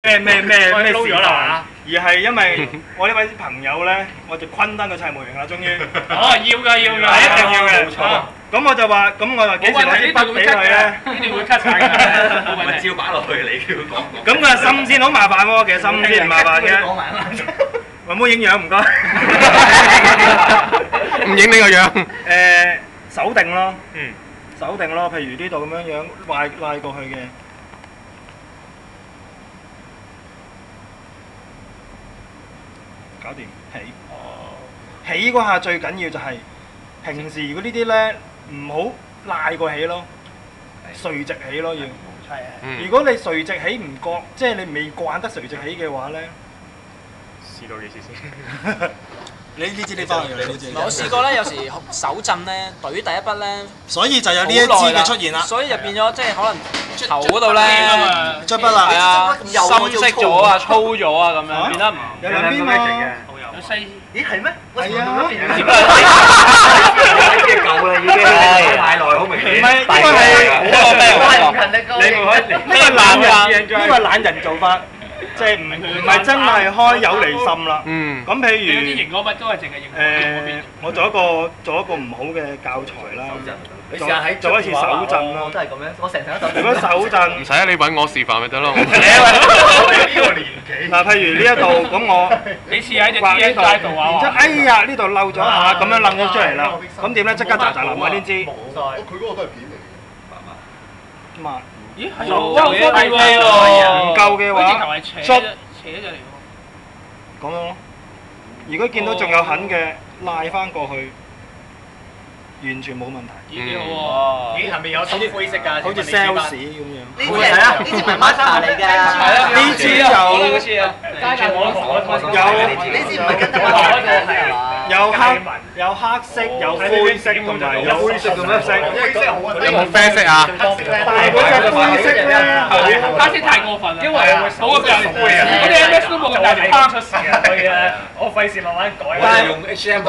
咩撈咗啦嘛？而係因為我呢位朋友咧，我就昆登個砌模型啦，終於。哦，要㗎，係一定要嘅，冇錯。咁我就話，咁我話幾時攞支筆俾佢咧？呢段會 cut 曬㗎，咪照擺落去，你叫佢講。咁佢話芯先好麻煩喎，其實芯先唔麻煩嘅。講埋啊！有冇影樣唔該？唔影你個樣。手定咯，嗯，手定咯，譬如呢度咁樣樣拉過去嘅。搞掂起。起嗰下最緊要就係平時如果呢啲咧唔好拉過起咯，垂直起咯要。係啊。如果你垂直起唔覺，即係你未慣得垂直起嘅話咧，試到幾時先？你呢支你翻去你呢支。我試過咧，有時手震咧，懟第一筆咧，所以就有呢一支嘅出現啦。所以就變咗即係可能頭嗰度咧，出筆啦。係啊，深色咗啊，粗咗啊，咁樣變得唔有兩邊喎。有西。咦係咩？係啊。即係舊啦已經，太耐好明顯。唔係，呢個係你唔可以呢個懶人，呢個懶人做法，即係唔係真係開有離心啦。嗯。咁譬你啲如型嗰筆都係淨係型我做一個唔好嘅教材啦，你試下喺做一次手震啦。都係咁樣，我成日都如果手震唔使啊，你揾我示範咪得咯。呢個年紀。嗱，譬如呢一度咁我你試下喺隻畫呢 T 度， S 度啊！然之後哎呀呢度漏咗下，咁樣楞咗出嚟啦，咁點咧？即刻喳喳淋喺呢支。冇晒。佢嗰個都係片嚟嘅。咁啊，咦係有有啲啲唔夠嘅佢直頭話，係斜咗嚟喎。咁樣咯。如果見到仲有痕嘅，拉翻過去，完全冇問題。咦幾好喎！咦係咪有啲灰色㗎？好似 sales 咁樣。呢支係啊，呢支唔係 master 嚟㗎。係啊，呢支有嗰次啊，呢支唔係跟得 master 㗎係嘛？有黑色，有灰色，同埋有灰色咁樣色。有冇啡色啊？但係嗰隻灰色咧，黑色太過分啦，因為冇咁有灰啊！我哋 MS 都冇咁大條黑出事啊，所以咧我費事慢慢改。我就用 HM